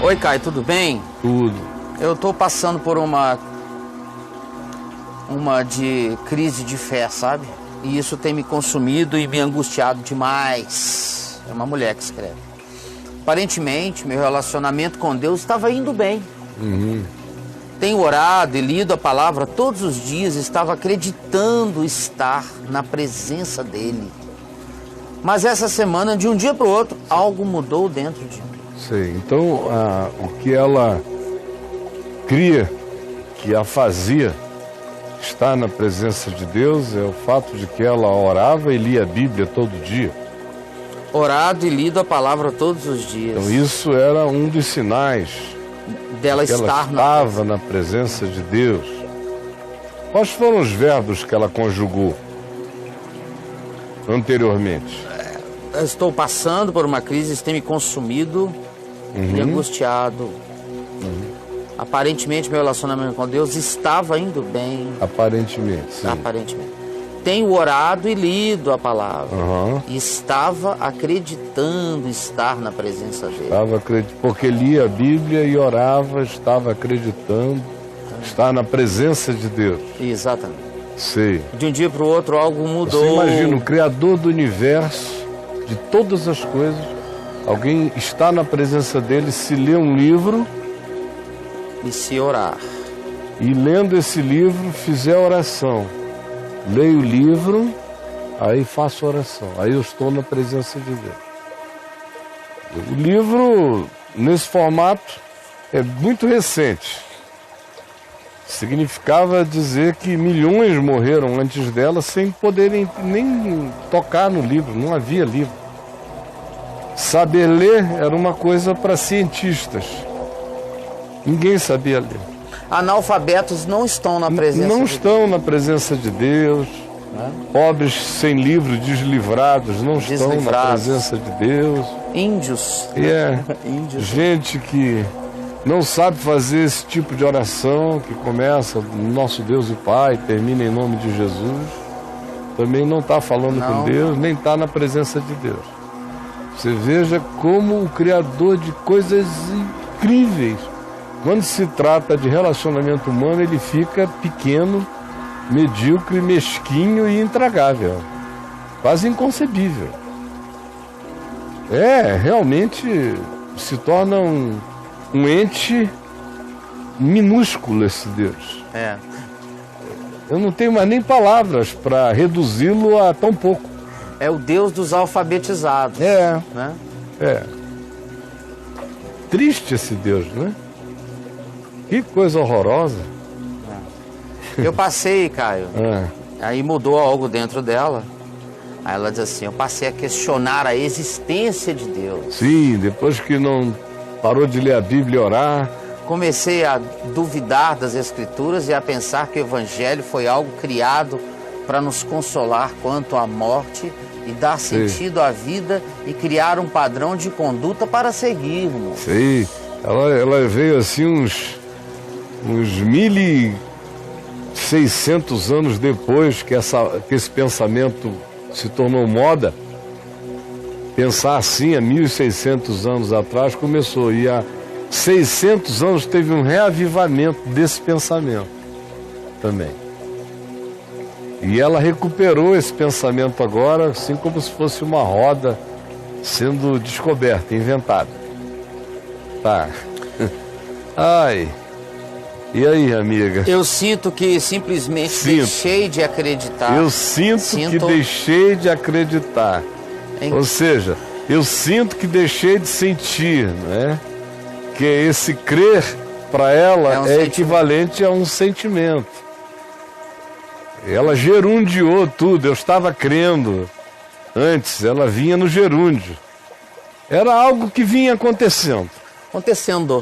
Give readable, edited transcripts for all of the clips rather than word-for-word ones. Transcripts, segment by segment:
Oi, Caio, tudo bem? Tudo. Eu tô passando por uma de crise de fé, sabe? E isso tem me consumido e me angustiado demais. É uma mulher que escreve. Aparentemente, meu relacionamento com Deus estava indo bem. Tenho orado e lido a palavra todos os dias, estava acreditando estar na presença dele. Mas essa semana, de um dia para o outro, algo mudou dentro de mim. Sei. Então, o que ela cria, que a fazia estar na presença de Deus, é o fato de que ela orava e lia a Bíblia todo dia. Orado e lido a palavra todos os dias. Então, isso era um dos sinais dela que ela estava na presença de Deus. Quais foram os verbos que ela conjugou anteriormente? Eu estou passando por uma crise, isso tem me consumido e angustiado. Aparentemente, meu relacionamento com Deus estava indo bem. Aparentemente, sim. Aparentemente. Tenho orado e lido a palavra. E estava acreditando estar na presença dele. Porque lia a Bíblia e orava, estava acreditando estar na presença de Deus. Exatamente. Sei. De um dia para o outro algo mudou. Você imagina o Criador do universo, de todas as coisas, alguém está na presença dele, se lê um livro e se orar. E lendo esse livro, fizer oração. Leio o livro, aí faço oração. Aí eu estou na presença de Deus. O livro, nesse formato, é muito recente. Significava dizer que milhões morreram antes dela sem poderem nem tocar no livro, não havia livro. Saber ler era uma coisa para cientistas. Ninguém sabia ler. Analfabetos não estão na presença não de estão Deus. Na presença de Deus. Pobres sem livro, deslivrados, não estão na presença de Deus. Índios. Índios. Gente que não sabe fazer esse tipo de oração, que começa nosso Deus e Pai, termina em nome de Jesus, também não está falando com Deus, nem está na presença de Deus. Você veja como o Criador de coisas incríveis, quando se trata de relacionamento humano, ele fica pequeno, medíocre, mesquinho e intragável, quase inconcebível. Realmente se torna um ente minúsculo esse Deus. Eu não tenho mais nem palavras para reduzi-lo a tão pouco. É o Deus dos alfabetizados. Né? Triste esse Deus, né? Que coisa horrorosa. Eu passei, Caio, aí mudou algo dentro dela. Aí ela diz assim, eu passei a questionar a existência de Deus. Sim, depois que não parou de ler a Bíblia e orar. Comecei a duvidar das Escrituras e a pensar que o Evangelho foi algo criado para nos consolar quanto à morte e dar sentido à vida e criar um padrão de conduta para seguirmos. Sim, ela veio assim uns 1.600 anos depois que esse pensamento se tornou moda. Pensar assim, há 1.600 anos atrás começou, e há 600 anos teve um reavivamento desse pensamento também. E ela recuperou esse pensamento agora, assim como se fosse uma roda sendo descoberta, inventada. Tá. Ai. E aí, amiga? Eu sinto que simplesmente deixei de acreditar. Eu sinto que deixei de acreditar. Ou seja, eu sinto que deixei de sentir, né? Que esse crer para ela é equivalente a um sentimento. Ela gerundiou tudo. Eu estava crendo antes, ela vinha no gerúndio. Era algo que vinha acontecendo.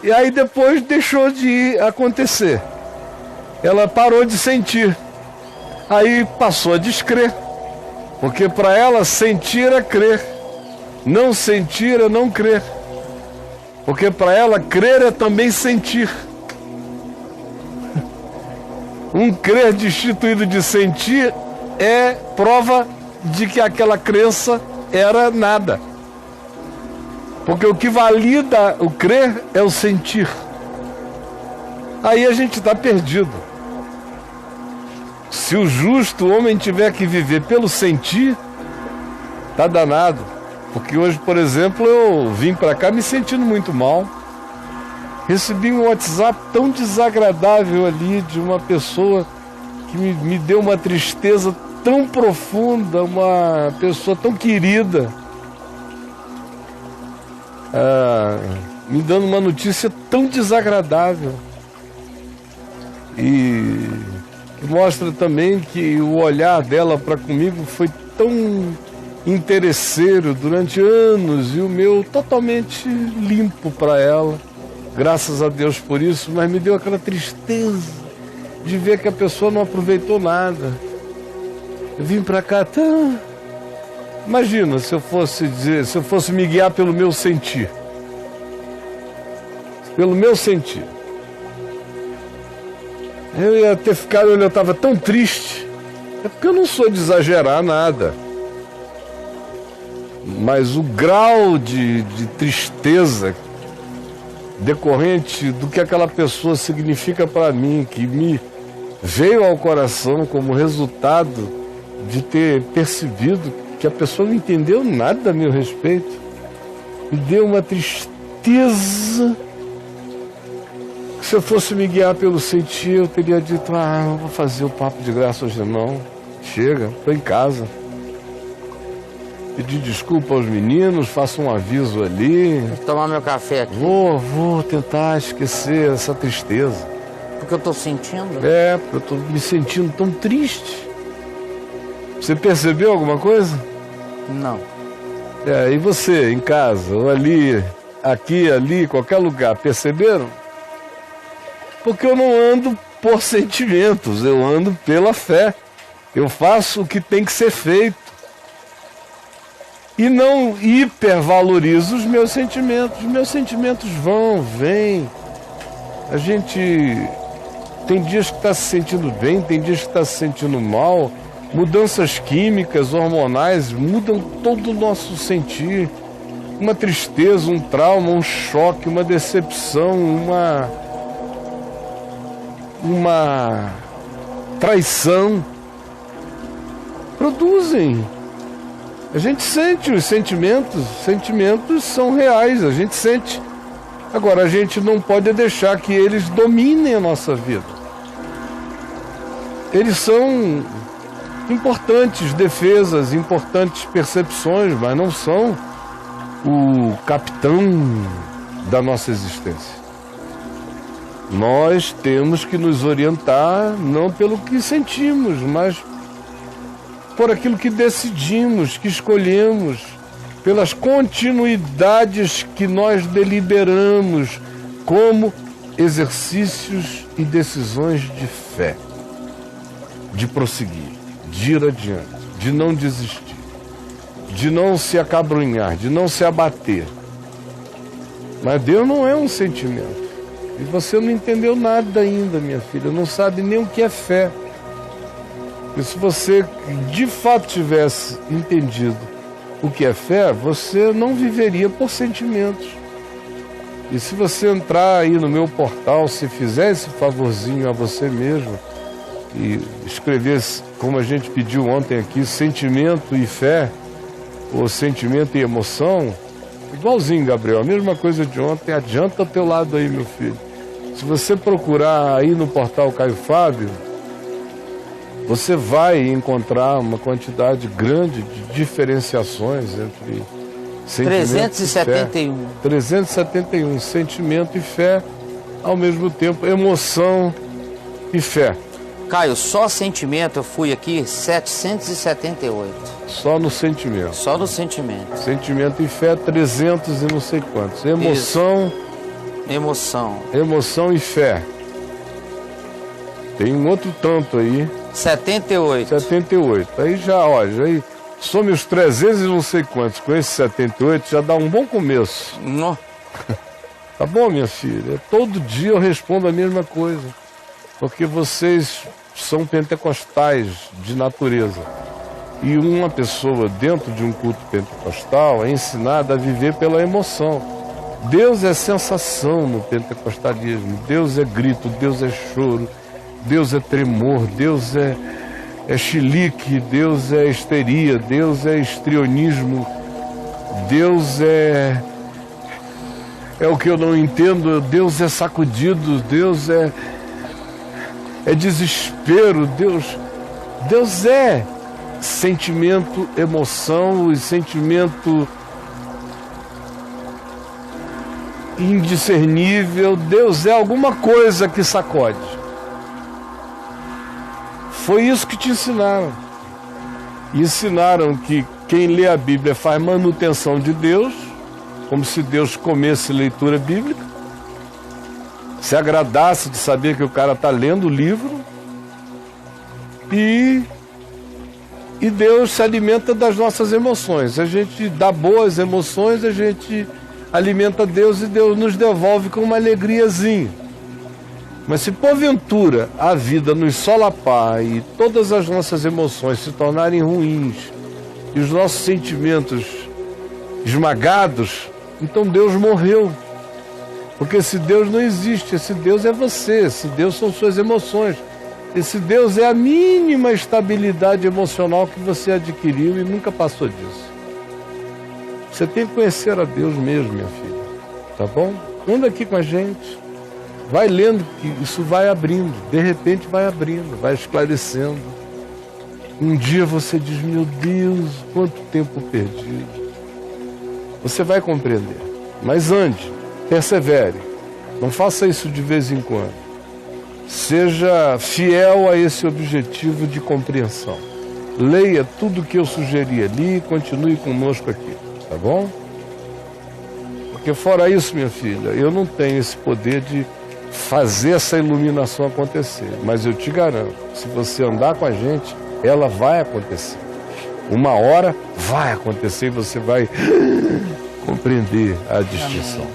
E aí depois deixou de acontecer. Ela parou de sentir. Aí passou a descrer. Porque para ela sentir é crer. Não sentir é não crer. Porque para ela crer é também sentir. Um crer destituído de sentir é prova de que aquela crença era nada. Porque o que valida o crer é o sentir. Aí a gente está perdido. Se o justo homem tiver que viver pelo sentir, tá danado. Porque hoje, por exemplo, eu vim para cá me sentindo muito mal. Recebi um WhatsApp tão desagradável ali de uma pessoa que me deu uma tristeza tão profunda, uma pessoa tão querida, me dando uma notícia tão desagradável. E mostra também que o olhar dela para comigo foi tão interesseiro durante anos e o meu totalmente limpo para ela. Graças a Deus por isso, mas me deu aquela tristeza de ver que a pessoa não aproveitou nada. Eu vim para cá tão... Imagina se eu fosse me guiar pelo meu sentir. Pelo meu sentir. Eu ia ter ficado onde eu estava tão triste. É porque eu não sou de exagerar nada. Mas o grau de tristeza decorrente do que aquela pessoa significa para mim, que me veio ao coração como resultado de ter percebido que a pessoa não entendeu nada a meu respeito, me deu uma tristeza. Se eu fosse me guiar pelo sentir, eu teria dito, não vou fazer o papo de graça hoje não, chega, estou em casa. Pedir desculpa aos meninos, faço um aviso ali. Vou tomar meu café aqui. Vou tentar esquecer essa tristeza. Porque eu estou sentindo? É, porque eu estou me sentindo tão triste. Você percebeu alguma coisa? Não. E você, em casa, ou ali, aqui, ali, qualquer lugar, perceberam? Porque eu não ando por sentimentos, eu ando pela fé. Eu faço o que tem que ser feito. E não hipervalorizo os meus sentimentos. Os meus sentimentos vão, vêm. A gente tem dias que está se sentindo bem, tem dias que está se sentindo mal. Mudanças químicas, hormonais, mudam todo o nosso sentir. Uma tristeza, um trauma, um choque, uma decepção, uma traição. Produzem. A gente sente os sentimentos são reais, a gente sente. Agora, a gente não pode deixar que eles dominem a nossa vida. Eles são importantes defesas, importantes percepções, mas não são o capitão da nossa existência. Nós temos que nos orientar não pelo que sentimos, mas por aquilo que decidimos, que escolhemos, pelas continuidades que nós deliberamos como exercícios e decisões de fé, de prosseguir, de ir adiante, de não desistir, de não se acabrunhar, de não se abater. Mas Deus não é um sentimento. E você não entendeu nada ainda, minha filha, não sabe nem o que é fé. E se você de fato tivesse entendido o que é fé, você não viveria por sentimentos. E se você entrar aí no meu portal, se fizer esse favorzinho a você mesmo e escrevesse, como a gente pediu ontem aqui, sentimento e fé, ou sentimento e emoção, igualzinho, Gabriel, a mesma coisa de ontem, adianta o teu lado aí, meu filho. Se você procurar aí no portal Caio Fábio, você vai encontrar uma quantidade grande de diferenciações entre sentimento 371. e fé. 371, sentimento e fé, ao mesmo tempo, emoção e fé. Caio, só sentimento eu fui aqui 778. Só no sentimento. Só no sentimento. Sentimento e fé, 300 e não sei quantos. Emoção. Emoção. Emoção e fé. Tem um outro tanto aí. 78. 78. Aí já, ó, aí some os 300 e não sei quantos. Com esse 78 já dá um bom começo. No. Tá bom, minha filha? Todo dia eu respondo a mesma coisa. Porque vocês são pentecostais de natureza. E uma pessoa dentro de um culto pentecostal é ensinada a viver pela emoção. Deus é sensação no pentecostalismo, Deus é grito, Deus é choro, Deus é tremor, Deus é chilique, Deus é histeria, Deus é histrionismo, Deus é o que eu não entendo, Deus é sacudido, Deus é desespero, Deus é sentimento, emoção e sentimento indiscernível. Deus é alguma coisa que sacode. Foi isso que te ensinaram. E ensinaram que quem lê a Bíblia faz manutenção de Deus, como se Deus comesse leitura bíblica, se agradasse de saber que o cara está lendo o livro, e Deus se alimenta das nossas emoções. A gente dá boas emoções, a gente alimenta Deus e Deus nos devolve com uma alegriazinha. Mas se porventura a vida nos solapar e todas as nossas emoções se tornarem ruins e os nossos sentimentos esmagados, então Deus morreu. Porque esse Deus não existe, esse Deus é você, esse Deus são suas emoções. Esse Deus é a mínima estabilidade emocional que você adquiriu e nunca passou disso. Você tem que conhecer a Deus mesmo, minha filha. Tá bom? Anda aqui com a gente. Vai lendo que isso vai abrindo. De repente vai abrindo, vai esclarecendo. Um dia você diz, meu Deus, quanto tempo perdido. Você vai compreender. Mas ande, persevere. Não faça isso de vez em quando. Seja fiel a esse objetivo de compreensão. Leia tudo o que eu sugeri ali e continue conosco aqui, tá bom? Porque fora isso, minha filha, eu não tenho esse poder de fazer essa iluminação acontecer. Mas eu te garanto, se você andar com a gente, ela vai acontecer. Uma hora vai acontecer e você vai compreender a distinção.